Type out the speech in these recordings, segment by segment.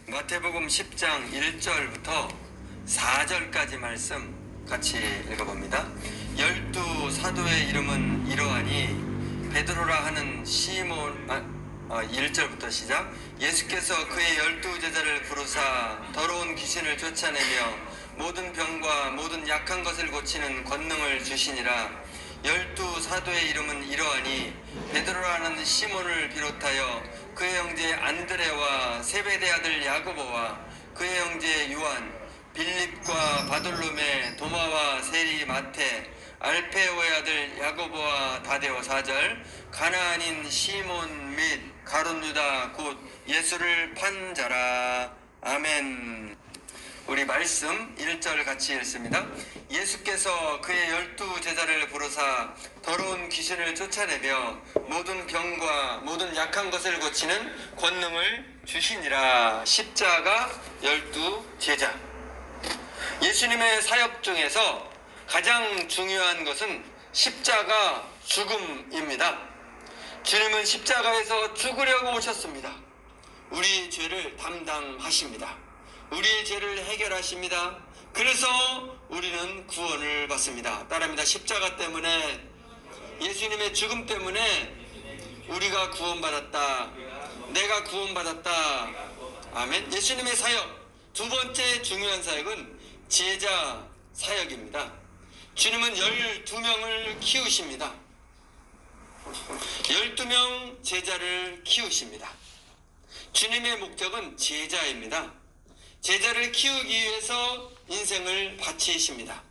마태복음 10장 1절부터 4절까지 말씀 같이 읽어봅니다. 12사도의 이름은 이러하니 베드로라 하는 시몬 1절부터 시작. 예수께서 그의 12제자를 부르사 더러운 귀신을 쫓아내며 모든 병과 모든 약한 것을 고치는 권능을 주시니라. 12사도의 이름은 이러하니 베드로라 하는 시몬을 비롯하여 그의 형제 안드레와 세베대 아들 야고보와 그의 형제 요한, 빌립과 바돌로메, 도마와 세리, 마테, 알페오의 아들 야고보와 다데오 4절. 가나안인 시몬 및 가룟 유다 곧 예수를 판 자라. 아멘. 우리 말씀 1절 같이 읽습니다. 예수께서 그의 12제자를 부르사 더러운 귀신을 쫓아내며 모든 병과 모든 약한 것을 고치는 권능을 주시니라. 십자가 12제자. 예수님의 사역 중에서 가장 중요한 것은 십자가 죽음입니다. 주님은 십자가에서 죽으려고 오셨습니다. 우리의 죄를 담당하십니다. 우리의 죄를 해결하십니다. 그래서 우리는 구원을 받습니다. 따라합니다. 십자가 때문에, 예수님의 죽음 때문에 우리가 구원받았다. 내가 구원받았다. 아멘. 예수님의 사역, 두 번째 중요한 사역은 제자 사역입니다. 주님은 12명을 키우십니다. 12명 제자를 키우십니다. 주님의 목적은 제자입니다. 제자를 키우기 위해서 인생을 바치십니다.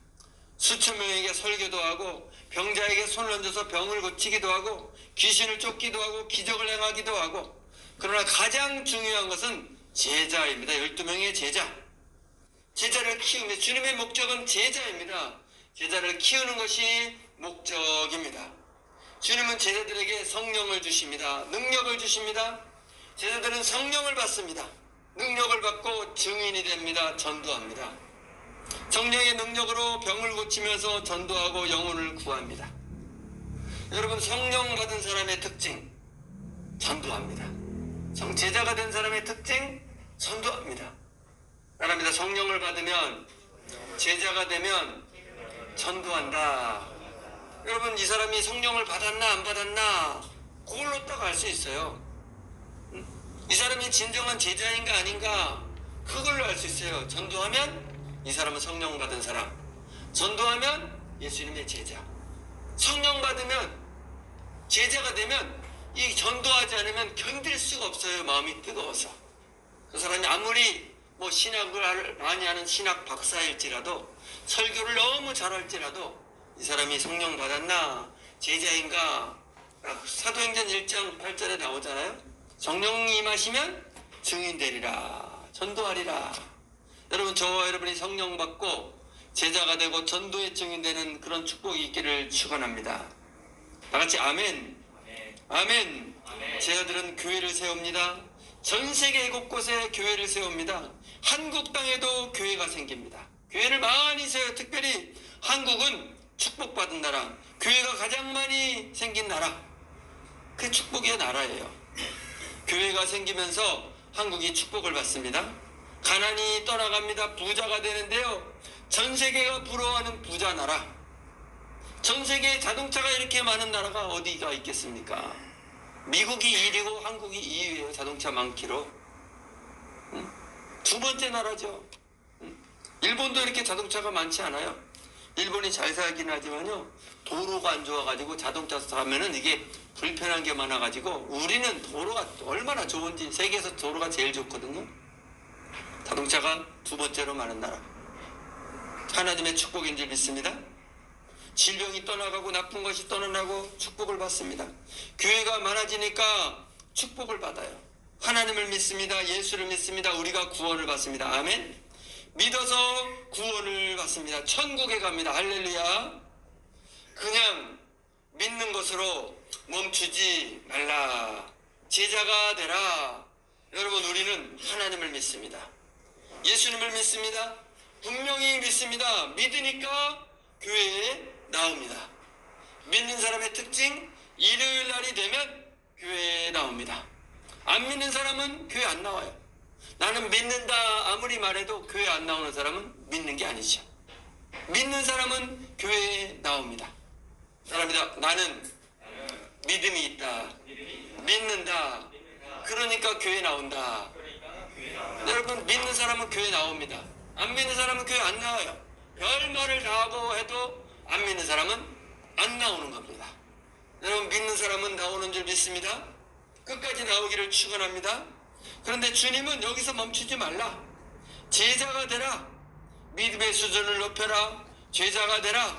수천 명에게 설교도 하고 병자에게 손을 얹어서 병을 고치기도 하고 귀신을 쫓기도 하고 기적을 행하기도 하고, 그러나 가장 중요한 것은 제자입니다. 12명의 제자. 제자를 키우며 주님의 목적은 제자입니다. 제자를 키우는 것이 목적입니다. 주님은 제자들에게 성령을 주십니다. 능력을 주십니다. 제자들은 성령을 받습니다. 능력을 받고 증인이 됩니다. 전도합니다. 성령의 능력으로 병을 고치면서 전도하고 영혼을 구합니다. 여러분, 성령 받은 사람의 특징, 전도합니다. 제자가 된 사람의 특징, 전도합니다. 따라합니다. 성령을 받으면, 제자가 되면 전도한다. 여러분, 이 사람이 성령을 받았나 안 받았나 그걸로 딱 알 수 있어요. 이 사람이 진정한 제자인가 아닌가 그걸로 알 수 있어요. 전도하면 이 사람은 성령 받은 사람, 전도하면 예수님의 제자. 성령 받으면, 제자가 되면 이 전도하지 않으면 견딜 수가 없어요. 마음이 뜨거워서. 그 사람이 아무리 신학을 많이 하는 신학 박사일지라도, 설교를 너무 잘할지라도 이 사람이 성령 받았나 제자인가, 사도행전 1장 8절에 나오잖아요. 성령이 임하시면 증인 되리라, 전도하리라. 여러분, 저와 여러분이 성령 받고 제자가 되고 전도의 증인 되는 그런 축복이 있기를 축원합니다. 다 같이 아멘. 아멘. 제자들은 교회를 세웁니다. 전 세계 곳곳에 교회를 세웁니다. 한국 땅에도 교회가 생깁니다. 교회를 많이 세워요. 특별히 한국은 축복받은 나라, 교회가 가장 많이 생긴 나라, 그게 축복의 나라예요. 교회가 생기면서 한국이 축복을 받습니다. 가난이 떠나갑니다. 부자가 되는데요, 전 세계가 부러워하는 부자 나라. 전 세계에 자동차가 이렇게 많은 나라가 어디가 있겠습니까? 미국이 1위고 한국이 2위예요. 자동차 많기로. 두 번째 나라죠. 일본도 이렇게 자동차가 많지 않아요. 일본이 잘 살긴 하지만요, 도로가 안 좋아가지고 자동차 타면은 이게 불편한 게 많아가지고, 우리는 도로가 얼마나 좋은지, 세계에서 도로가 제일 좋거든요. 자동차가 두 번째로 많은 나라. 하나님의 축복인 줄 믿습니다. 질병이 떠나가고 나쁜 것이 떠나가고 축복을 받습니다. 교회가 많아지니까 축복을 받아요. 하나님을 믿습니다. 예수를 믿습니다. 우리가 구원을 받습니다. 아멘. 믿어서 구원을 받습니다. 천국에 갑니다. 할렐루야. 그냥 믿는 것으로 멈추지 말라. 제자가 되라. 여러분, 우리는 하나님을 믿습니다. 예수님을 믿습니다. 분명히 믿습니다. 믿으니까 교회에 나옵니다. 믿는 사람의 특징, 일요일 날이 되면 교회에 나옵니다. 안 믿는 사람은 교회 안 나와요. 나는 믿는다 아무리 말해도 교회 안 나오는 사람은 믿는 게 아니죠. 믿는 사람은 교회에 나옵니다. 사람이다. 나는 믿음이 있다. 믿는다. 그러니까 교회 나온다. 여러분, 믿는 사람은 교회 나옵니다. 안 믿는 사람은 교회 안 나와요. 별 말을 다 하고 해도 안 믿는 사람은 안 나오는 겁니다. 여러분, 믿는 사람은 나오는 줄 믿습니다. 끝까지 나오기를 축원합니다. 그런데 주님은 여기서 멈추지 말라. 제자가 되라. 믿음의 수준을 높여라. 제자가 되라.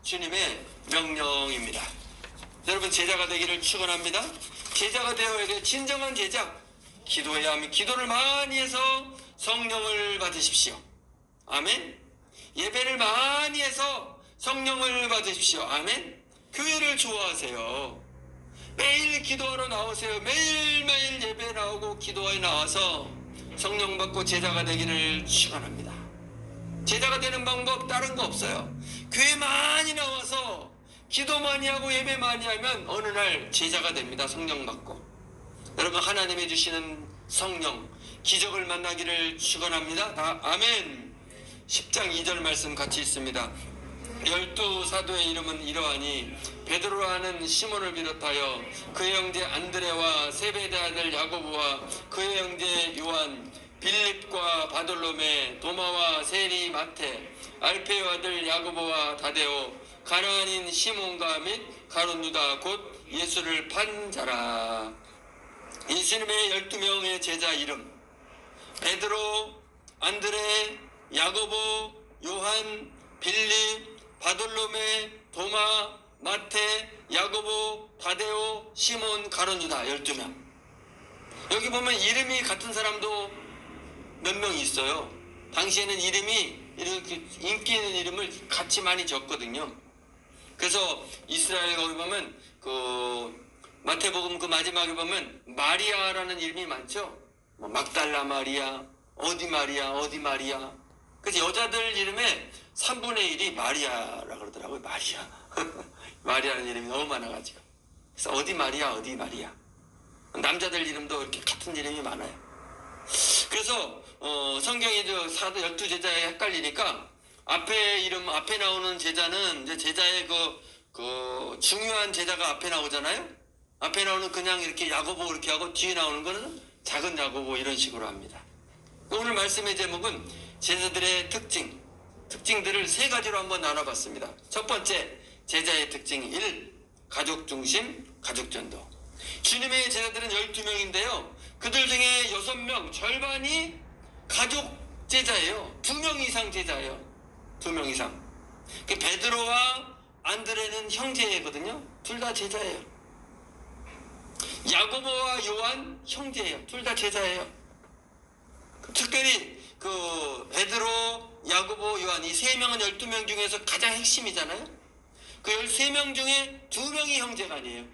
주님의 명령입니다. 여러분, 제자가 되기를 축원합니다. 제자가 되어야 돼. 진정한 제자. 기도해야 합니다. 기도를 많이 해서 성령을 받으십시오. 아멘. 예배를 많이 해서 성령을 받으십시오. 아멘. 교회를 좋아하세요. 매일 기도하러 나오세요. 매일매일 예배 나오고 기도하러 나와서 성령 받고 제자가 되기를 축원합니다. 제자가 되는 방법 다른 거 없어요. 교회 많이 나와서 기도 많이 하고 예배 많이 하면 어느 날 제자가 됩니다. 성령 받고. 여러분, 하나님이 주시는 성령 기적을 만나기를 축원합니다. 다 아멘. 10장 2절 말씀 같이 있습니다. 12사도의 이름은 이러하니 베드로라는 시몬을 비롯하여 그의 형제 안드레와 세베대 아들 야고보와 그의 형제 요한, 빌립과 바돌로메, 도마와 세리, 마테, 알페오 아들 야고보와 다데오, 가나안인 시몬과 및 가룟 유다 곧 예수를 판 자라. 예수님의 12명의 제자 이름: 베드로, 안드레, 야고보, 요한, 빌립, 바돌로메, 도마, 마테, 야고보, 다데오, 시몬, 가룟 유다 12명. 여기 보면 이름이 같은 사람도 몇 명 있어요. 당시에는 이름이 이렇게 인기 있는 이름을 같이 많이 적거든요. 그래서 이스라엘 거기 보면 마태복음 마지막에 보면 마리아라는 이름이 많죠. 뭐 막달라 마리아, 어디 마리아, 어디 마리아. 그래서 여자들 이름에 3분의 1이 마리아라 그러더라고요. 마리아. 마리아라는 이름이 너무 많아가지고. 그래서 어디 마리아, 어디 마리아. 남자들 이름도 이렇게 같은 이름이 많아요. 그래서 성경이 사도 12제자에 헷갈리니까 앞에 나오는 제자는 이제 제자의 그 중요한 제자가 앞에 나오잖아요. 앞에 나오는 그냥 이렇게 야고보 이렇게 하고 뒤에 나오는 거는 작은 야고보 이런 식으로 합니다. 오늘 말씀의 제목은 제자들의 특징들을 3가지로 한번 나눠봤습니다. 첫 번째, 제자의 특징 1. 가족 중심, 가족 전도. 주님의 제자들은 12명인데요. 그들 중에 6명, 절반이 가족 제자예요. 2명 이상 제자예요. 2명 이상. 베드로와 안드레는 형제거든요. 둘 다 제자예요. 야고보와 요한 형제예요. 둘 다 제자예요. 특별히 베드로, 야고보, 요한 이 3명은 12명 중에서 가장 핵심이잖아요. 그 13명 중에 2명이 형제가 아니에요.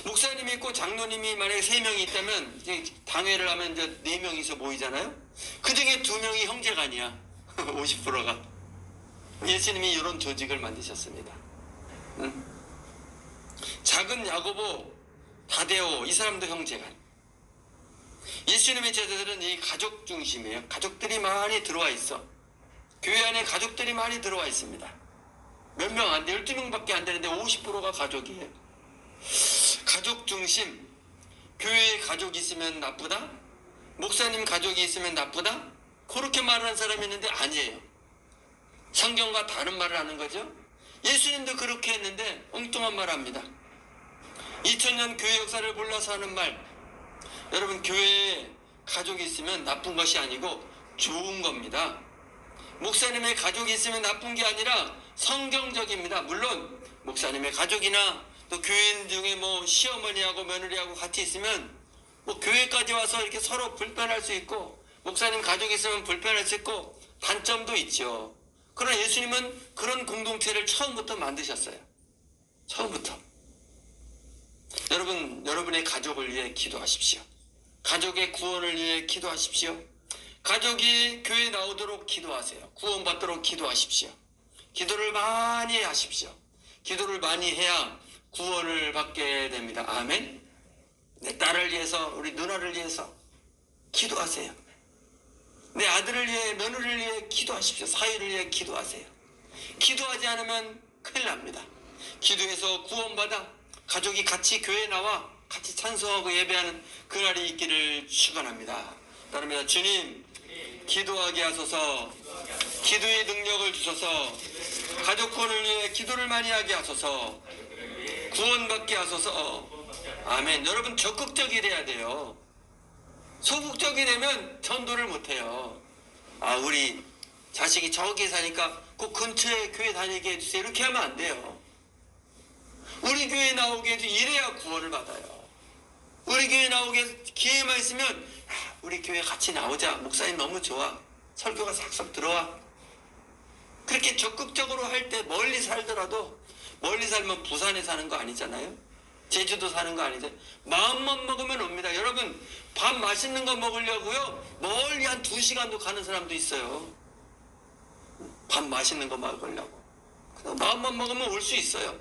목사님이 있고 장로님이 만약에 3명이 있다면 이제 당회를 하면 이제 4명이서 모이잖아요. 그 중에 2명이 형제가 아니야. 50%가. 예수님이 이런 조직을 만드셨습니다. 작은 야고보, 다데오 이 사람도 형제가. 예수님의 제자들은 이 가족 중심이에요. 가족들이 많이 들어와 있어. 교회 안에 가족들이 많이 들어와 있습니다. 몇 명 안 돼. 12명밖에 안 되는데 50%가 가족이에요. 가족 중심. 교회에 가족이 있으면 나쁘다? 목사님 가족이 있으면 나쁘다? 그렇게 말하는 사람이 있는데 아니에요. 성경과 다른 말을 하는 거죠. 예수님도 그렇게 했는데 엉뚱한 말 합니다. 2000년 교회 역사를 몰라서 하는 말. 여러분, 교회에 가족이 있으면 나쁜 것이 아니고 좋은 겁니다. 목사님의 가족이 있으면 나쁜 게 아니라 성경적입니다. 물론 목사님의 가족이나 또 교인 중에 뭐 시어머니하고 며느리하고 같이 있으면 뭐 교회까지 와서 이렇게 서로 불편할 수 있고, 목사님 가족이 있으면 불편할 수 있고 단점도 있죠. 그러나 예수님은 그런 공동체를 처음부터 만드셨어요. 처음부터. 여러분의 가족을 위해 기도하십시오. 가족의 구원을 위해 기도하십시오. 가족이 교회에 나오도록 기도하세요. 구원받도록 기도하십시오. 기도를 많이 하십시오. 기도를 많이 해야 구원을 받게 됩니다. 아멘. 내 딸을 위해서, 우리 누나를 위해서 기도하세요. 내 아들을 위해, 며느리를 위해 기도하십시오. 사회를 위해 기도하세요. 기도하지 않으면 큰일 납니다. 기도해서 구원받아 가족이 같이 교회에 나와 같이 찬송하고 예배하는 그날이 있기를 축원합니다. 따르면 주님, 기도하게 하소서, 기도의 능력을 주소서, 가족 구원을 위해 기도를 많이 하게 하소서, 구원받게 하소서. 아멘. 여러분 적극적이 돼야 돼요. 소극적이 되면 전도를 못해요. 우리 자식이 저기 사니까 그 근처에 교회 다니게 해주세요. 이렇게 하면 안 돼요. 우리 교회 나오게 해도 이래야 구원을 받아요. 우리 교회 나오게 기회만 있으면 우리 교회 같이 나오자. 목사님 너무 좋아. 설교가 싹싹 들어와. 그렇게 적극적으로 할 때 멀리 살더라도, 멀리 살면 부산에 사는 거 아니잖아요. 제주도 사는 거 아니죠. 마음만 먹으면 옵니다. 여러분 밥 맛있는 거 먹으려고요 멀리 한 2시간도 가는 사람도 있어요. 밥 맛있는 거 먹으려고. 마음만 먹으면 올 수 있어요.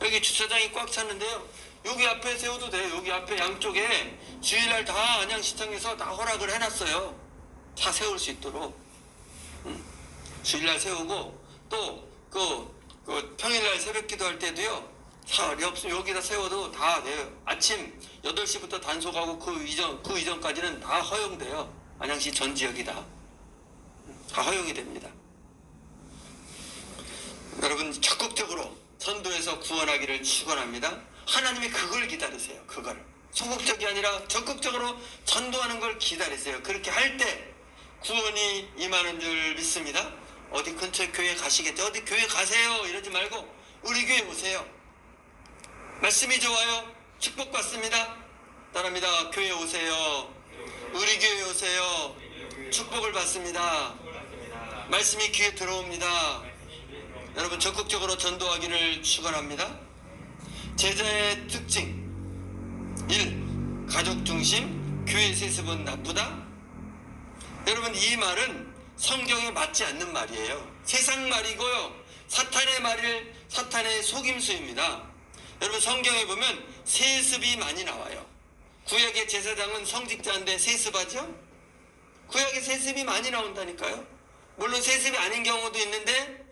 여기 주차장이 꽉 찼는데요, 여기 앞에 세워도 돼요. 여기 앞에 양쪽에 주일날 다 안양시청에서 다 허락을 해놨어요. 차 세울 수 있도록. 주일날 세우고 또 그 평일날 새벽 기도할 때도요, 여기다 세워도 다 돼요. 아침 8시부터 단속하고 그 이전까지는 다 허용돼요. 안양시 전 지역이 다 허용이 됩니다. 여러분 적극적으로 전도해서 구원하기를 축원합니다. 하나님이 그걸 기다리세요. 그걸 소극적이 아니라 적극적으로 전도하는 걸 기다리세요. 그렇게 할 때 구원이 임하는 줄 믿습니다. 어디 근처에 교회 가시겠죠? 어디 교회 가세요 이러지 말고 우리 교회 오세요. 말씀이 좋아요. 축복받습니다. 따라합니다. 교회 오세요. 우리 교회 오세요. 축복을 받습니다. 말씀이 귀에 들어옵니다. 여러분 적극적으로 전도하기를 축원합니다. 제자의 특징 1. 가족 중심, 교회 세습은 나쁘다. 여러분 이 말은 성경에 맞지 않는 말이에요. 세상 말이고요, 사탄의 속임수입니다. 여러분 성경에 보면 세습이 많이 나와요. 구약의 제사장은 성직자인데 세습하죠? 구약에 세습이 많이 나온다니까요. 물론 세습이 아닌 경우도 있는데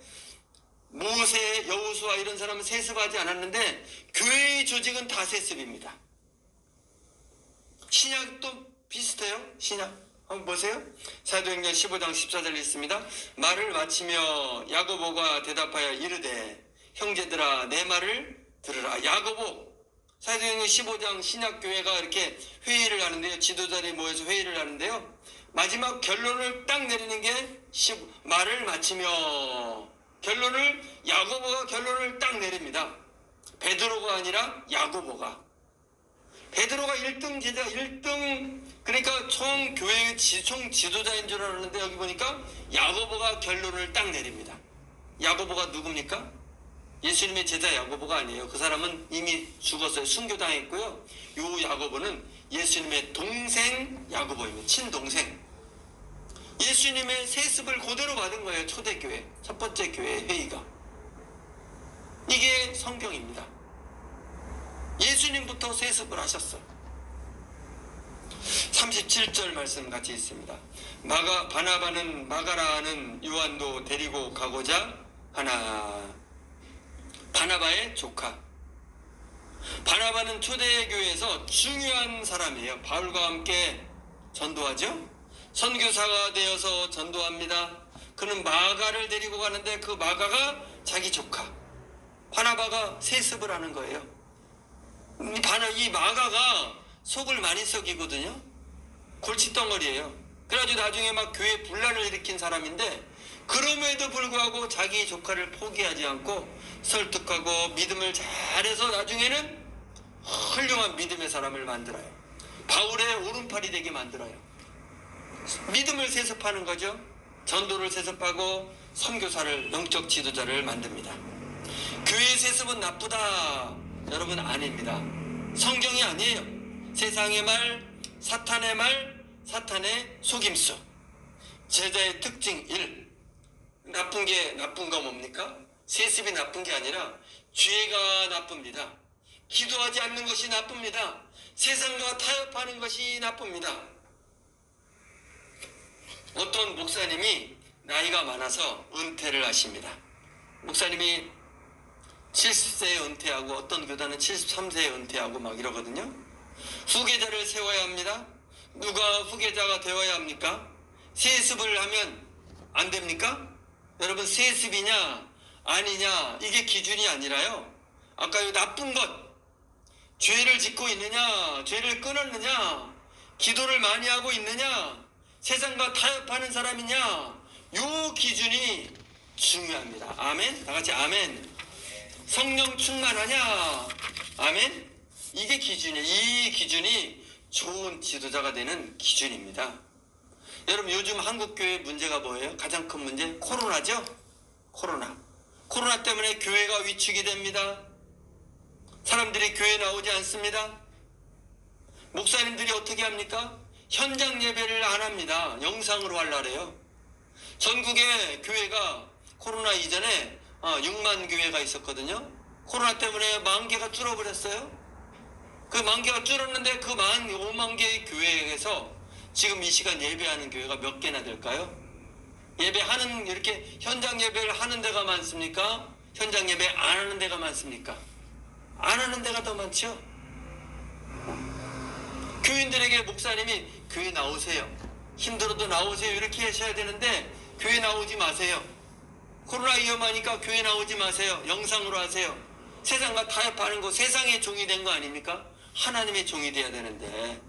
모세, 여호수아 이런 사람은 세습하지 않았는데 교회의 조직은 다 세습입니다. 신약도 비슷해요. 신약 한번 보세요. 사도행전 15장 14절 있습니다. 말을 마치며 야고보가 대답하여 이르되 형제들아 내 말을 들으라. 야고보, 사도행전 15장 신약교회가 이렇게 회의를 하는데요, 지도자들이 모여서 회의를 하는데요, 마지막 결론을 딱 내리는 게 말을 마치며, 야고보가 결론을 딱 내립니다. 베드로가 아니라 야고보가. 베드로가 1등 제자, 1등 그러니까 총 교회의 총 지도자인 줄 알았는데 여기 보니까 야고보가 결론을 딱 내립니다. 야고보가 누굽니까? 예수님의 제자 야고보가 아니에요. 그 사람은 이미 죽었어요. 순교당했고요. 요 야고보는 예수님의 동생 야고보입니다. 친동생. 예수님의 세습을 그대로 받은 거예요. 초대교회 첫 번째 교회 회의가. 이게 성경입니다. 예수님부터 세습을 하셨어요. 37절 말씀 같이 있습니다. 바나바는 마가라는 요한도 데리고 가고자 하나. 바나바의 조카. 바나바는 초대교회에서 중요한 사람이에요. 바울과 함께 전도하죠. 선교사가 되어서 전도합니다. 그는 마가를 데리고 가는데 그 마가가 자기 조카. 바나바가 세습을 하는 거예요. 이 마가가 속을 많이 썩이거든요. 골칫덩어리예요. 그래가지고 나중에 막 교회 분란을 일으킨 사람인데 그럼에도 불구하고 자기 조카를 포기하지 않고 설득하고 믿음을 잘해서 나중에는 훌륭한 믿음의 사람을 만들어요. 바울의 오른팔이 되게 만들어요. 믿음을 세습하는 거죠. 전도를 세습하고 선교사를, 영적 지도자를 만듭니다. 교회 세습은 나쁘다. 여러분 아닙니다. 성경이 아니에요. 세상의 말, 사탄의 속임수. 제자의 특징 1. 나쁜 거 뭡니까? 세습이 나쁜 게 아니라 죄가 나쁩니다. 기도하지 않는 것이 나쁩니다. 세상과 타협하는 것이 나쁩니다. 어떤 목사님이 나이가 많아서 은퇴를 하십니다. 목사님이 70세에 은퇴하고 어떤 교단은 73세에 은퇴하고 막 이러거든요. 후계자를 세워야 합니다. 누가 후계자가 되어야 합니까? 세습을 하면 안 됩니까? 여러분, 세습이냐 아니냐 이게 기준이 아니라요. 아까 이 나쁜 것, 죄를 짓고 있느냐, 죄를 끊었느냐, 기도를 많이 하고 있느냐, 세상과 타협하는 사람이냐, 요 기준이 중요합니다. 아멘? 다 같이 아멘. 성령 충만하냐, 아멘. 이게 기준이에요. 이 기준이 좋은 지도자가 되는 기준입니다. 여러분, 요즘 한국교회 문제가 뭐예요? 가장 큰 문제? 코로나죠? 코로나 때문에 교회가 위축이 됩니다. 사람들이 교회 나오지 않습니다. 목사님들이 어떻게 합니까? 현장 예배를 안 합니다. 영상으로 하려래요. 전국에 교회가 코로나 이전에 6만 교회가 있었거든요. 코로나 때문에 10,000개가 줄어버렸어요. 그 10,000개가 줄었는데 그 5만 개의 교회에서 지금 이 시간 예배하는 교회가 몇 개나 될까요? 예배하는, 이렇게 현장 예배를 하는 데가 많습니까? 현장 예배 안 하는 데가 많습니까? 안 하는 데가 더 많죠. 교인들에게 목사님이 교회 나오세요, 힘들어도 나오세요, 이렇게 하셔야 되는데 교회 나오지 마세요. 코로나 위험하니까 교회 나오지 마세요. 영상으로 하세요. 세상과 타협하는 거, 세상의 종이 된 거 아닙니까? 하나님의 종이 돼야 되는데.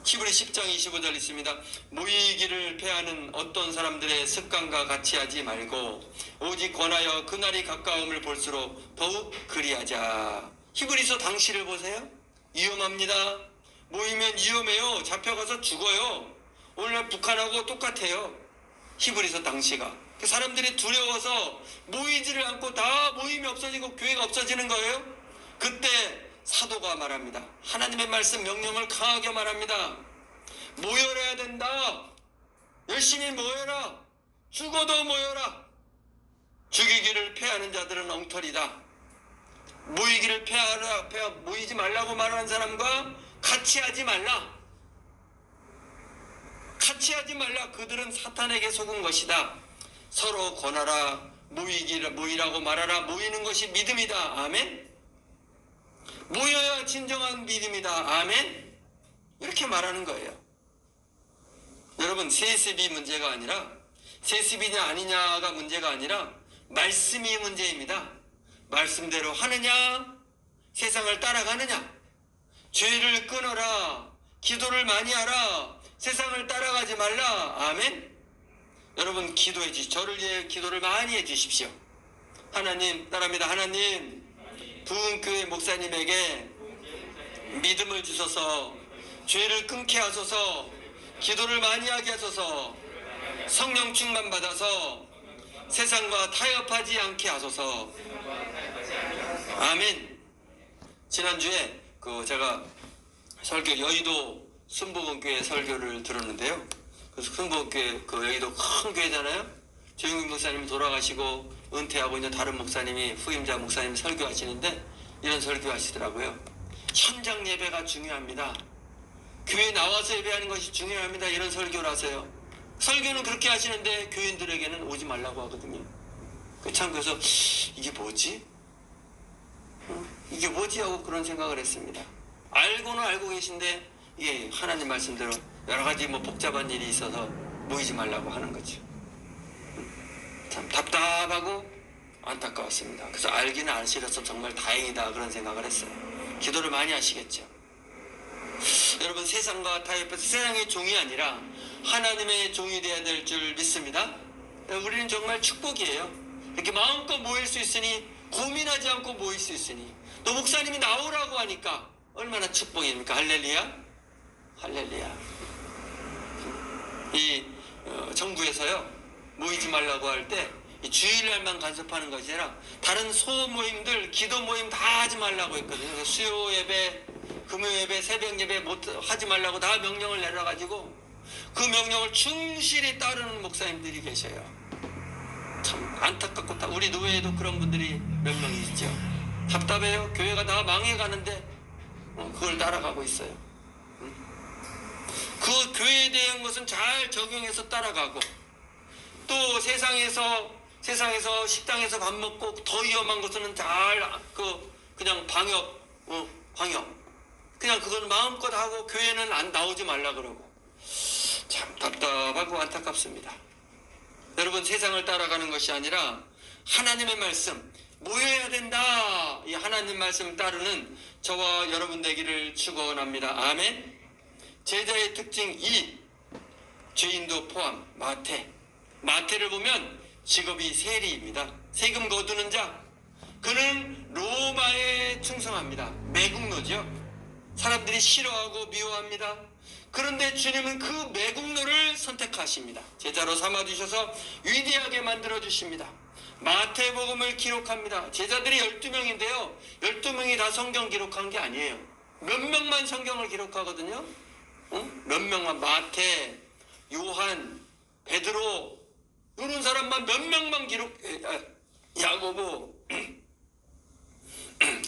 히브리 10장 25절 있습니다. 모이기를 패하는 어떤 사람들의 습관과 같이 하지 말고 오직 권하여 그날이 가까움을 볼수록 더욱 그리하자. 히브리서 당시를 보세요. 위험합니다. 모이면 위험해요. 잡혀가서 죽어요. 오늘날 북한하고 똑같아요. 히브리서 당시가. 사람들이 두려워서 모이지를 않고 다 모임이 없어지고 교회가 없어지는 거예요. 그때 사도가 말합니다. 하나님의 말씀 명령을 강하게 말합니다. 모여야 된다. 열심히 모여라. 죽어도 모여라. 죽이기를 패하는 자들은 엉터리다. 모이기를 패하라, 모이지 말라고 말하는 사람과 같이 하지 말라. 같이 하지 말라. 그들은 사탄에게 속은 것이다. 서로 권하라. 모이라고 말하라. 모이는 것이 믿음이다. 아멘. 모여야 진정한 믿음이다. 아멘. 이렇게 말하는 거예요. 여러분, 세습이 문제가 아니라, 세습이냐 아니냐가 문제가 아니라 말씀이 문제입니다. 말씀대로 하느냐, 세상을 따라가느냐. 죄를 끊어라. 기도를 많이 하라. 세상을 따라가지 말라. 아멘. 여러분, 기도해 주십시오. 저를 위해 기도를 많이 해 주십시오. 하나님, 따라합니다. 하나님, 부흥교회 목사님에게 믿음을 주소서. 죄를 끊게 하소서. 기도를 많이 하게 하소서. 성령 충만 받아서 세상과 타협하지 않게 하소서. 아멘. 지난주에 제가 설교, 여의도 순복음교회 설교를 들었는데요. 그래서 순복음교회, 여의도 큰 교회잖아요. 조용민 목사님이 돌아가시고 은퇴하고 있는 다른 목사님이, 후임자 목사님이 설교하시는데 이런 설교하시더라고요. 현장 예배가 중요합니다. 교회 나와서 예배하는 것이 중요합니다. 이런 설교를 하세요. 설교는 그렇게 하시는데 교인들에게는 오지 말라고 하거든요. 참, 그래서 이게 뭐지? 이게 뭐지? 하고 그런 생각을 했습니다. 알고는 알고 계신데 이게 하나님 말씀대로 여러 가지 복잡한 일이 있어서 모이지 말라고 하는 거죠. 참 답답하고 안타까웠습니다. 그래서 알기는 아시려서 정말 다행이다, 그런 생각을 했어요. 기도를 많이 하시겠죠. 여러분, 세상과 타협해서 세상의 종이 아니라 하나님의 종이 되어야 될 줄 믿습니다. 우리는 정말 축복이에요. 이렇게 마음껏 모일 수 있으니, 고민하지 않고 모일 수 있으니, 또 목사님이 나오라고 하니까 얼마나 축복입니까? 할렐루야. 할렐루야. 이 정부에서요, 모이지 말라고 할 때 주일날만 간섭하는 것이 아니라 다른 소모임들, 기도 모임 다 하지 말라고 했거든요. 수요 예배, 금요 예배, 새벽 예배 하지 말라고 다 명령을 내려가지고 그 명령을 충실히 따르는 목사님들이 계셔요. 참 안타깝고, 우리 노회에도 그런 분들이 몇 명 있죠. 답답해요. 교회가 다 망해가는데 그걸 따라가고 있어요. 그 교회에 대한 것은 잘 적용해서 따라가고, 또 세상에서 식당에서 밥 먹고 더 위험한 것은 그냥 방역 그냥 그건 마음껏 하고 교회는 안 나오지 말라 그러고. 참 답답하고 안타깝습니다. 여러분, 세상을 따라가는 것이 아니라 하나님의 말씀 모여야 된다. 이 하나님 말씀 따르는 저와 여러분 되기를 축원합니다. 아멘. 제자의 특징 2, 죄인도 포함. 마태를 보면 직업이 세리입니다. 세금 거두는 자. 그는 로마에 충성합니다. 매국노죠. 사람들이 싫어하고 미워합니다. 그런데 주님은 그 매국노를 선택하십니다. 제자로 삼아주셔서 위대하게 만들어주십니다. 마태복음을 기록합니다. 제자들이 12명인데요. 12명이 다 성경 기록한 게 아니에요. 몇 명만 성경을 기록하거든요. 몇 명만. 마태, 요한, 베드로, 이런 사람만 몇 명만 야고보.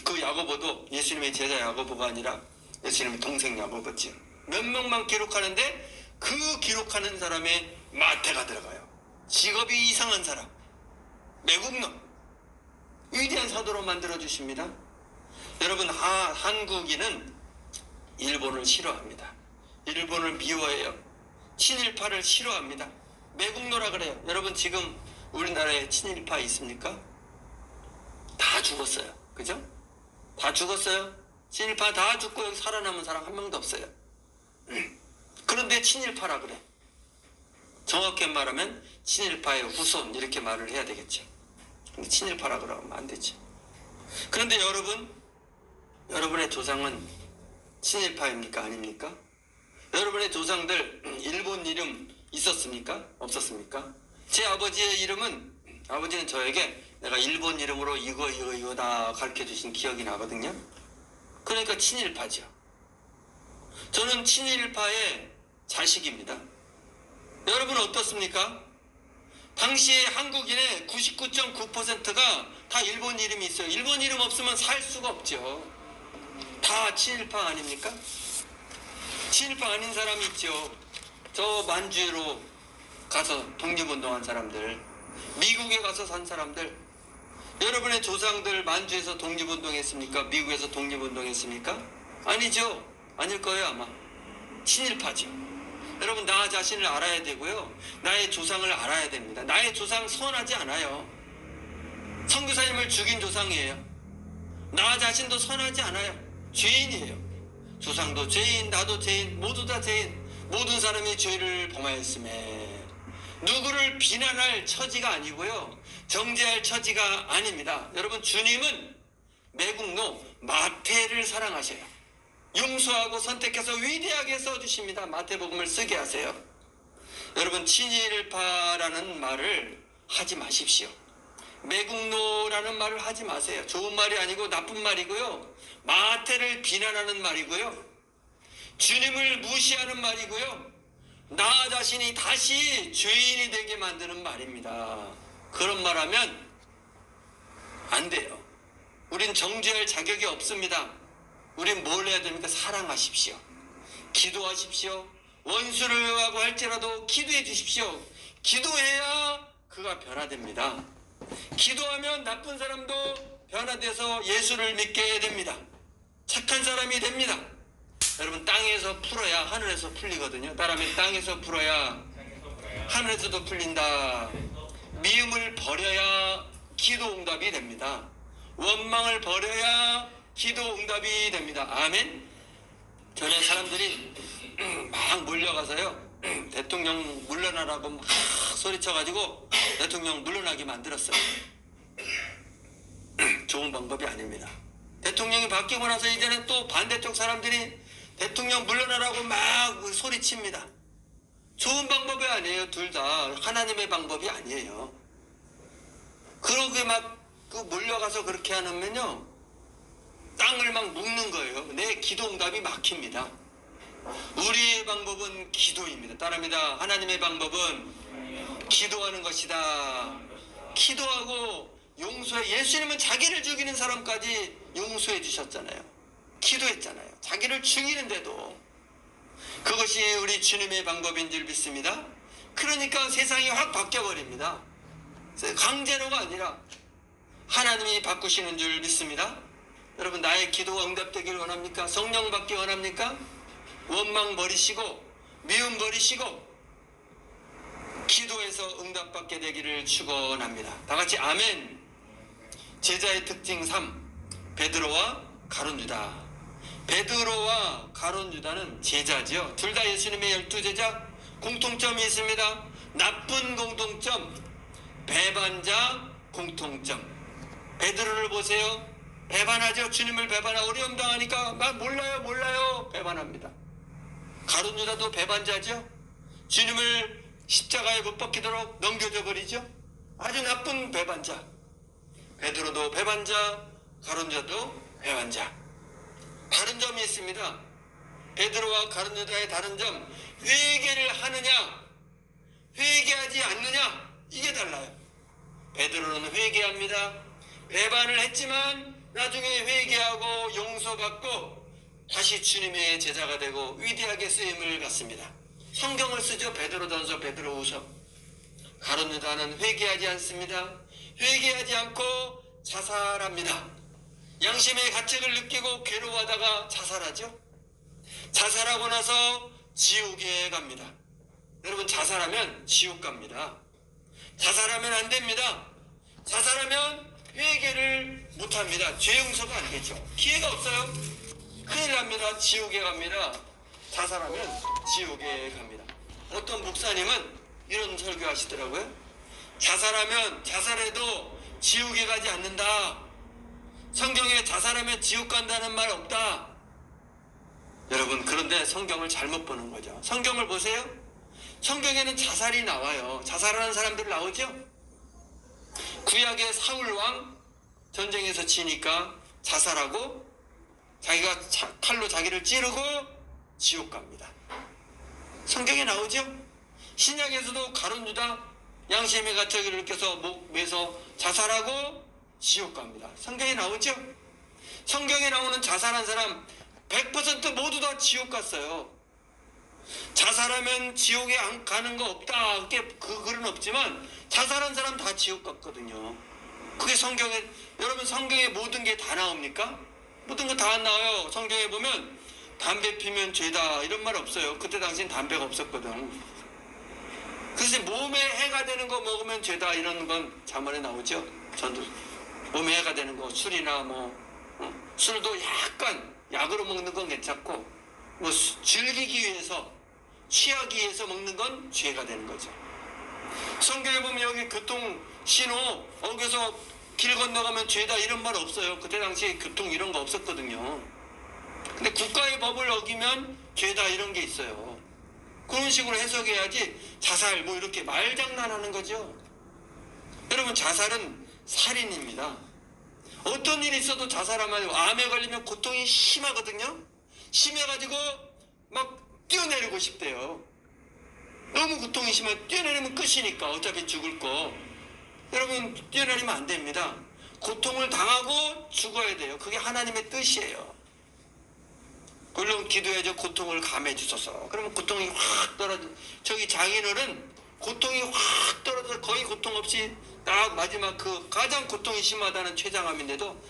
그 야고보도 예수님의 제자 야고보가 아니라 예수님의 동생 야고보지요. 몇 명만 기록하는데 그 기록하는 사람의 마태가 들어가요. 직업이 이상한 사람, 매국노, 위대한 사도로 만들어주십니다. 여러분, 한국인은 일본을 싫어합니다. 일본을 미워해요. 친일파를 싫어합니다. 매국노라 그래요. 여러분, 지금 우리나라에 친일파 있습니까? 다 죽었어요. 그죠? 다 죽었어요. 친일파 다 죽고 여기 살아남은 사람 한 명도 없어요. 그런데 친일파라 그래. 정확히 말하면 친일파의 후손 이렇게 말을 해야 되겠죠. 근데 친일파라 그러면 안 되죠. 그런데 여러분의 조상은 친일파입니까? 아닙니까? 여러분의 조상들 일본 이름 있었습니까? 없었습니까? 제 아버지는 저에게 내가 일본 이름으로 이거 다 가르쳐 주신 기억이 나거든요. 그러니까 친일파죠. 저는 친일파의 자식입니다. 여러분 어떻습니까? 당시에 한국인의 99.9%가 다 일본 이름이 있어요. 일본 이름 없으면 살 수가 없죠. 다 친일파 아닙니까? 친일파 아닌 사람이 있죠. 저 만주로 가서 독립운동한 사람들, 미국에 가서 산 사람들. 여러분의 조상들 만주에서 독립운동했습니까? 미국에서 독립운동했습니까? 아니죠. 아닐 거예요 아마. 친일파죠. 여러분, 나 자신을 알아야 되고요. 나의 조상을 알아야 됩니다. 나의 조상 선하지 않아요. 선교사님을 죽인 조상이에요. 나 자신도 선하지 않아요. 죄인이에요. 조상도 죄인, 나도 죄인, 모두 다 죄인. 모든 사람이 죄를 범하였음에 누구를 비난할 처지가 아니고요. 정죄할 처지가 아닙니다. 여러분, 주님은 매국노 마태를 사랑하셔요. 용서하고 선택해서 위대하게 써주십니다. 마태복음을 쓰게 하세요. 여러분, 친일파라는 말을 하지 마십시오. 매국노라는 말을 하지 마세요. 좋은 말이 아니고 나쁜 말이고요. 마태를 비난하는 말이고요. 주님을 무시하는 말이고요. 나 자신이 다시 죄인이 되게 만드는 말입니다. 그런 말하면 안 돼요. 우린 정죄할 자격이 없습니다. 우린 뭘 해야 됩니까? 사랑하십시오. 기도하십시오. 원수를 하고 할지라도 기도해 주십시오. 기도해야 그가 변화됩니다. 기도하면 나쁜 사람도 변화돼서 예수를 믿게 됩니다. 착한 사람이 됩니다. 여러분, 땅에서 풀어야 하늘에서 풀리거든요. 따라하면 땅에서 풀어야 하늘에서도 풀린다. 미움을 버려야 기도 응답이 됩니다. 원망을 버려야 기도 응답이 됩니다. 아멘. 전에 사람들이 막 몰려가서요, 대통령 물러나라고 막 소리쳐가지고 대통령 물러나게 만들었어요. 좋은 방법이 아닙니다. 대통령이 바뀌고 나서 이제는 또 반대쪽 사람들이 대통령 물러나라고 막 소리칩니다. 좋은 방법이 아니에요. 둘 다 하나님의 방법이 아니에요. 그러게 막 몰려가서 그렇게 하면요, 땅을 막 묶는 거예요. 내 기도 응답이 막힙니다. 우리의 방법은 기도입니다. 따라합니다. 하나님의 방법은 기도하는 것이다. 기도하고 용서해. 예수님은 자기를 죽이는 사람까지 용서해 주셨잖아요. 기도했잖아요. 자기를 죽이는데도. 그것이 우리 주님의 방법인 줄 믿습니다. 그러니까 세상이 확 바뀌어버립니다. 강제로가 아니라 하나님이 바꾸시는 줄 믿습니다. 여러분, 나의 기도가 응답되기를 원합니까? 성령 받기 원합니까? 원망 버리시고 미움 버리시고 기도해서 응답받게 되기를 축원합니다. 다같이 아멘. 제자의 특징 3. 베드로와 가룟 유다. 베드로와 가룟 유다는 제자죠. 둘 다 예수님의 12제자. 공통점이 있습니다. 나쁜 공통점, 배반자 공통점. 베드로를 보세요. 배반하죠. 주님을 배반하고 어려움 당하니까 막 몰라요 배반합니다. 가룟 유다도 배반자죠. 주님을 십자가에 못 박히도록 넘겨줘 버리죠. 아주 나쁜 배반자. 베드로도 배반자, 가룟 유다도 배반자. 다른 점이 있습니다. 베드로와 가룟 유다의 다른 점, 회개를 하느냐 회개하지 않느냐, 이게 달라요. 베드로는 회개합니다. 배반을 했지만 나중에 회개하고 용서받고 다시 주님의 제자가 되고 위대하게 쓰임을 받습니다. 성경을 쓰죠. 베드로전서, 베드로후서. 가룟 유다는 회개하지 않습니다. 회개하지 않고 자살합니다. 양심의 가책을 느끼고 괴로워하다가 자살하죠. 자살하고 나서 지옥에 갑니다. 여러분, 자살하면 지옥 갑니다. 자살하면 안 됩니다. 자살하면 회개를 못합니다. 죄 용서가 안 되죠. 기회가 없어요. 큰일 납니다. 지옥에 갑니다. 자살하면 지옥에 갑니다. 어떤 목사님은 이런 설교하시더라고요. 자살하면 자살해도 지옥에 가지 않는다. 성경에 자살하면 지옥 간다는 말 없다. 여러분, 그런데 성경을 잘못 보는 거죠. 성경을 보세요. 성경에는 자살이 나와요. 자살하는 사람들 나오죠. 구약의 사울왕 전쟁에서 지니까 자살하고 자기가 칼로 자기를 찌르고 지옥 갑니다. 성경에 나오죠. 신약에서도 가룟 유다 양심의 가책을 느껴서 목 매서 자살하고 지옥 갑니다. 성경에 나오죠. 성경에 나오는 자살한 사람 100% 모두 다 지옥 갔어요. 자살하면 지옥에 안 가는 거 없다, 그 글은 없지만 자살한 사람 다 지옥 갔거든요. 그게 성경에, 여러분, 성경에 모든 게 다 나옵니까? 모든 거 다 안 나와요. 성경에 보면 담배 피면 죄다 이런 말 없어요. 그때 당시엔 담배가 없었거든. 그래서 몸에 해가 되는 거 먹으면 죄다 이런 건 잠언에 나오죠. 전도 몸에 해가 되는 거, 술이나 술도 약간 약으로 먹는 건 괜찮고 즐기기 위해서, 취하기 위해서 먹는 건 죄가 되는 거죠. 성경에 보면 여기 교통신호 어겨서 길 건너가면 죄다 이런 말 없어요. 그때 당시에 교통 이런 거 없었거든요. 근데 국가의 법을 어기면 죄다 이런 게 있어요. 그런 식으로 해석해야지 자살 이렇게 말장난하는 거죠. 여러분, 자살은 살인입니다. 어떤 일이 있어도 자살하면 암에 걸리면 고통이 심하거든요. 심해가지고 막 뛰어내리고 싶대요. 너무 고통이 심해. 뛰어내리면 끝이니까 어차피 죽을 거. 여러분, 뛰어내리면 안 됩니다. 고통을 당하고 죽어야 돼요. 그게 하나님의 뜻이에요. 물론 기도해줘. 고통을 감해 주소서. 그러면 고통이 확 떨어져. 저기 장인어른 고통이 확 떨어져서 거의 고통 없이 딱 마지막 그 가장 고통이 심하다는 췌장암인데도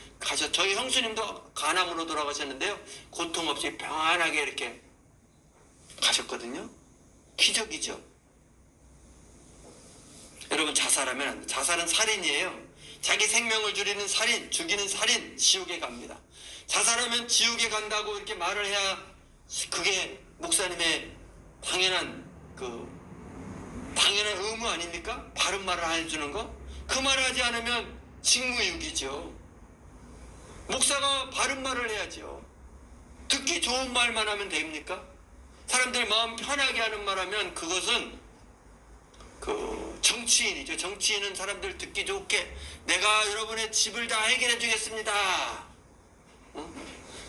저희 형수님도 간암으로 돌아가셨는데요. 고통 없이 평안하게 이렇게 가셨거든요. 기적이죠. 여러분, 자살하면 안 돼. 자살은 살인이에요. 자기 생명을 줄이는 살인, 죽이는 살인, 지옥에 갑니다. 자살하면 지옥에 간다고 이렇게 말을 해야 그게 목사님의 당연한 의무 아닙니까? 바른 말을 해주는 거? 그 말을 하지 않으면 직무유기죠. 목사가 바른 말을 해야죠. 듣기 좋은 말만 하면 됩니까? 사람들 마음 편하게 하는 말 하면 그것은 정치인이죠. 정치인은 사람들 듣기 좋게 내가 여러분의 집을 다 해결해 주겠습니다.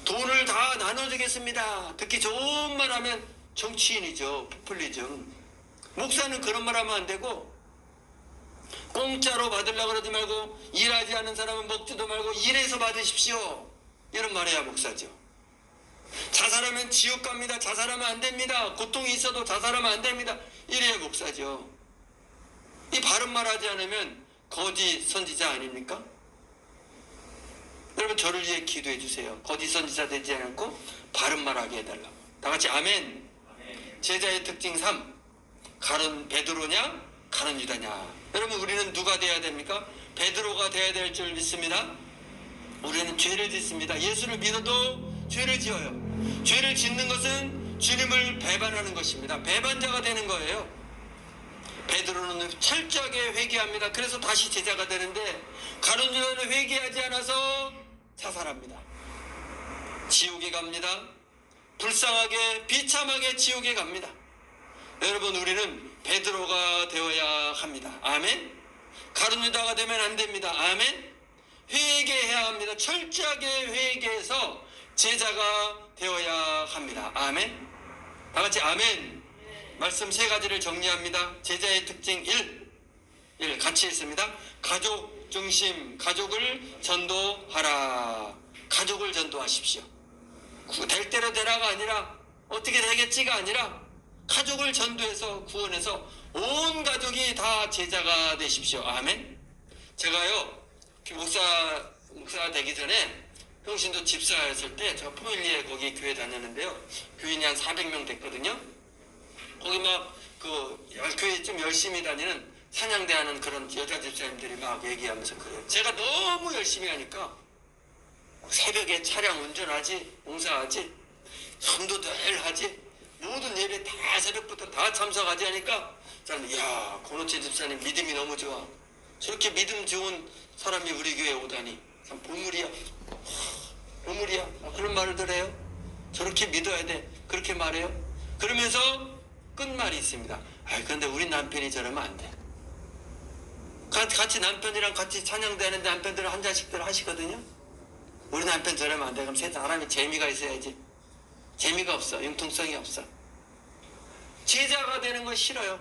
돈을 다 나눠주겠습니다. 듣기 좋은 말 하면 정치인이죠. 포퓰리즘. 목사는 그런 말 하면 안 되고, 공짜로 받으려고 그러지 말고, 일하지 않는 사람은 먹지도 말고 일해서 받으십시오. 이런 말 해야 목사죠. 자살하면 지옥 갑니다. 자살하면 안 됩니다. 고통이 있어도 자살하면 안 됩니다. 이래야 목사죠. 이 바른 말 하지 않으면 거짓 선지자 아닙니까? 여러분 저를 위해 기도해 주세요. 거짓 선지자 되지 않고 바른 말 하게 해달라. 다 같이 아멘. 제자의 특징 3. 가론 베드로냐 가론 유다냐. 여러분 우리는 누가 돼야 됩니까? 베드로가 돼야 될 줄 믿습니다. 우리는 죄를 짓습니다. 예수를 믿어도 죄를 지어요. 죄를 짓는 것은 주님을 배반하는 것입니다. 배반자가 되는 거예요. 베드로는 철저하게 회개합니다. 그래서 다시 제자가 되는데 가룟 유다는 회개하지 않아서 자살합니다. 지옥에 갑니다. 불쌍하게 비참하게 지옥에 갑니다. 여러분 우리는 베드로가 되어야 합니다. 아멘. 가룟 유다가 되면 안 됩니다. 아멘. 회개해야 합니다. 철저하게 회개해서 제자가 되어야 합니다. 아멘. 다 같이 아멘. 말씀 세 가지를 정리합니다. 제자의 특징 1 같이 있습니다. 가족 중심, 가족을 전도하라. 가족을 전도하십시오. 될 대로 되라가 아니라 어떻게 되겠지가 아니라 가족을 전도해서 구원해서 온 가족이 다 제자가 되십시오. 아멘. 제가요 목사 되기 전에 평신도 집사였을 때 저 포밀리에 거기 교회 다녔는데요. 교인이 한 400명 됐거든요. 거기 막 교회 좀 열심히 다니는 사냥대하는 그런 여자 집사님들이 막 얘기하면서 그래요. 제가 너무 열심히 하니까 새벽에 차량 운전하지, 봉사하지, 전도 늘 하지, 모든 예배 다 새벽부터 다 참석하지 하니까 저는 이야 권호채 집사님 믿음이 너무 좋아. 저렇게 믿음 좋은 사람이 우리 교회에 오다니 참 보물이야. 보물이야. 그런 말을 들어요. 저렇게 믿어야 돼. 그렇게 말해요. 그러면서 끝말이 있습니다. 근데 우리 남편이 저러면 안 돼. 같이 남편이랑 같이 찬양대 하는데 남편들은 한 잔씩들 하시거든요. 우리 남편 저러면 안 돼. 그럼 세 사람이 재미가 있어야지. 재미가 없어. 융통성이 없어. 제자가 되는 건 싫어요.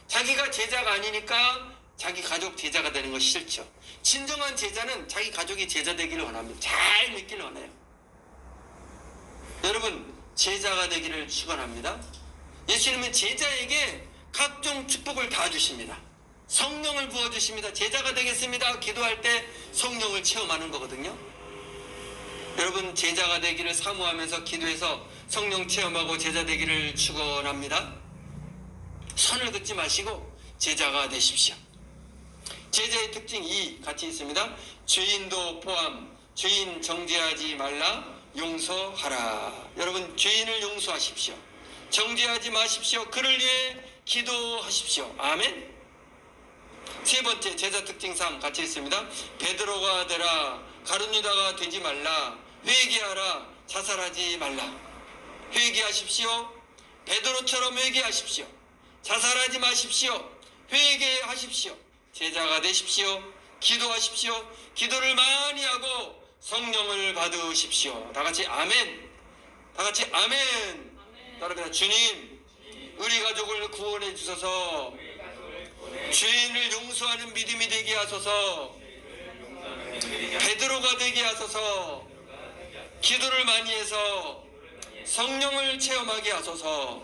자기가 제자가 아니니까 자기 가족 제자가 되는 건 싫죠. 진정한 제자는 자기 가족이 제자 되기를 원합니다. 잘 믿기를 원해요. 여러분 제자가 되기를 축원합니다. 예수님은 제자에게 각종 축복을 다 주십니다. 성령을 부어주십니다. 제자가 되겠습니다. 기도할 때 성령을 체험하는 거거든요. 여러분 제자가 되기를 사모하면서 기도해서 성령 체험하고 제자 되기를 축원합니다. 선을 긋지 마시고 제자가 되십시오. 제자의 특징 2 같이 있습니다. 죄인도 포함. 죄인 정죄하지 말라. 용서하라. 여러분 죄인을 용서하십시오. 정죄하지 마십시오. 그를 위해 기도하십시오. 아멘. 세 번째 제자 특징 3 같이 있습니다. 베드로가 되라. 가룟 유다가 되지 말라. 회개하라. 자살하지 말라. 회개하십시오. 베드로처럼 회개하십시오. 자살하지 마십시오. 회개하십시오. 제자가 되십시오. 기도하십시오. 기도를 많이 하고 성령을 받으십시오. 다 같이 아멘. 다 같이 아멘. 따라합니다. 주님, 우리 가족을 구원해 주소서. 죄인을 용서하는 믿음이 되게 하소서. 베드로가 되게 하소서. 기도를 많이 해서 성령을 체험하게 하소서.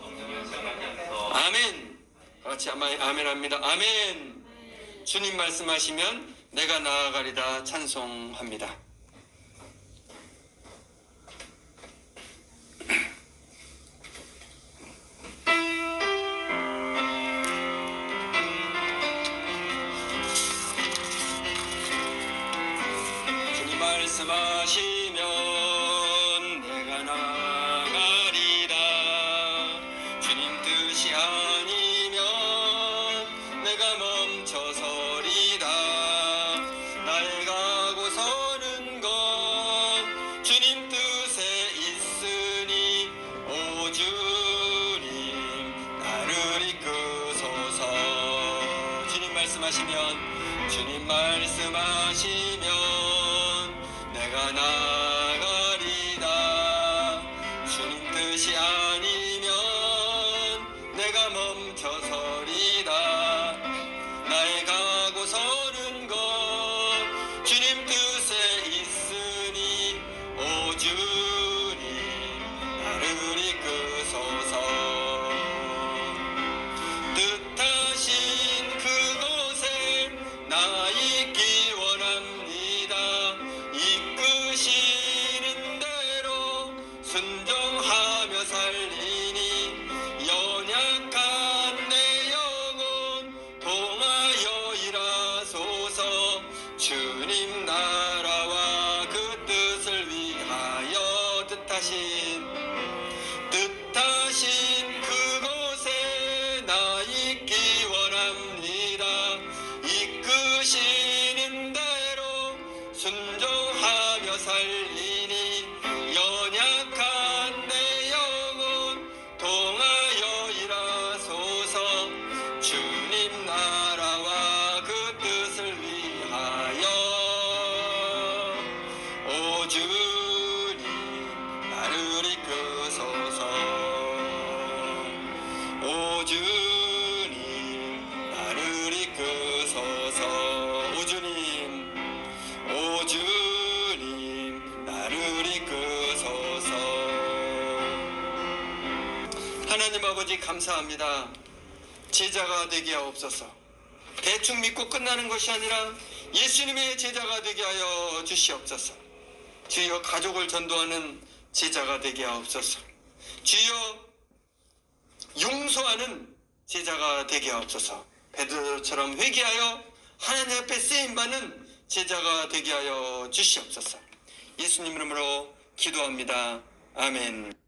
아멘. 다 같이 아멘합니다. 아멘. 주님 말씀하시면 내가 나아가리다 찬송합니다. 주님 말씀하시면 내가 나아가리다. 주님 뜻이 아니면 내가 멈춰서리다. 나의 가고 서는 건 주님 뜻에 있으니 오 주님 나를 이끄소서. 주님 말씀하시면 주님 말씀하시면 내가 나아가리다. 주님 뜻이 아니면 내가 멈춰서리다. 나의 가고 서는 것 주님 뜻에 있으니 오 주님 오 주님 나를 이끄소서. 오 주님, 오 주님 나를 이끄소서. 하나님 아버지 감사합니다. 제자가 되게 하옵소서. 대충 믿고 끝나는 것이 아니라 예수님의 제자가 되게 하여 주시옵소서. 주여 가족을 전도하는 제자가 되게 하옵소서. 주여 용서하는 제자가 되게 하옵소서. 베드로처럼 회개하여 하나님 앞에 쓰임받는 제자가 되게 하여 주시옵소서. 예수님 이름으로 기도합니다. 아멘.